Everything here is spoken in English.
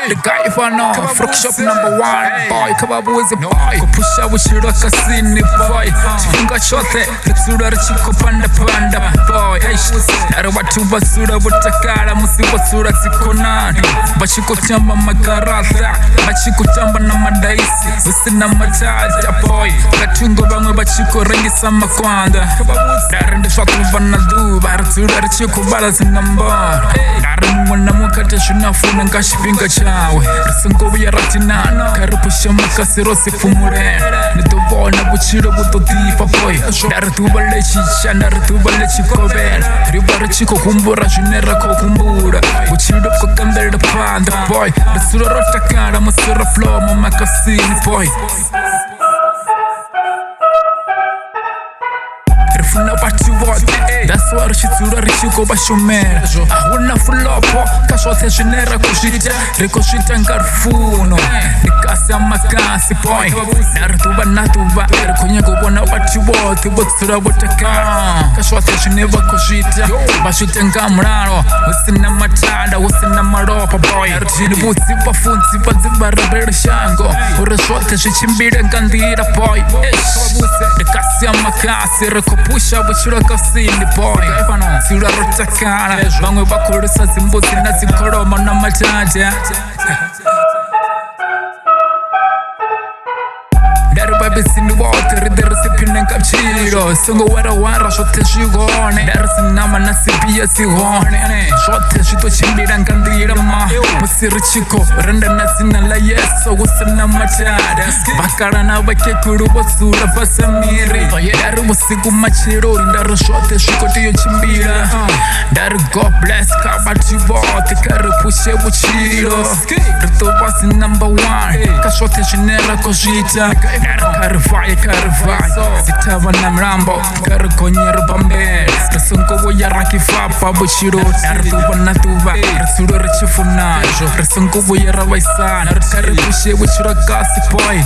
The guy if I know, Frog Shop #1 boy, Kababu is a boy, Phusha Vhutshilo kasini boy, Chifunga shote, Ritsura chiko panda boy, Nara watu basura butakara, musibo sura sikonani, Bachiko chamba makarata, Bachiko chamba na madaisi, Usina mataja boy, Katungo bangwe bachiko rengi sama kwanda, Darinde shwatu vanaduba, Ritsura chiko bala zinamba, Naramu mukata shunafuna ngashipinga chawe Risungo ya ratinana Karupusha makasiro sifumure Nitubona Vhutshilo butodipa boy Narituba lechicha, narituba lechikobel Ribara chiko kumbura, junera ko kumbura Vhutshilo kokambele panda boy Risura rotakara, musura flow, mamakasini boy Rifuna what you want, that's why Rishitsura Rishiko Bashumera Ahuna fulopo, kashote junera kushita Rikoshita ngarfuno, nikasa makasi boy Narituba natuba, rikunya kubona what you want Vhutshilo butaka, kashote juneva kushita Bashita ngamrano, usina matada, usina maropa boy Narutini buziba funzi, baziba rabere shango Urashote shichimbire ngandira boy Nikasa makasi, Phusha Vhutshilo kasini boy Sura rotakana Bangwe bakurisa zimbuzi na zikoroma na mataja Daruba bisini water Derisi pine ngabchiro Sungo wara shote shigone Derisi nama nasibia sihone Shote shito chimbira ngandira ma Musiri chiko Renda nasina la yeso Usana matada Bakara na wake kuru Vhutshilo basamiri Daru musiku machiro Daru shote shiko tiyo chimbira Daru God bless kabati bote Karu Phusha Vhutshilo Rito basi #1 Kashote junera koshita Karvai, Sitava na mrambo Karukonyero bambe Rasunko ya raki fapa Vhutshilo Narituba natuba Rasuro richifunajo Rasunko ya rawaisana Kari Phusha Vhutshilo kasi boy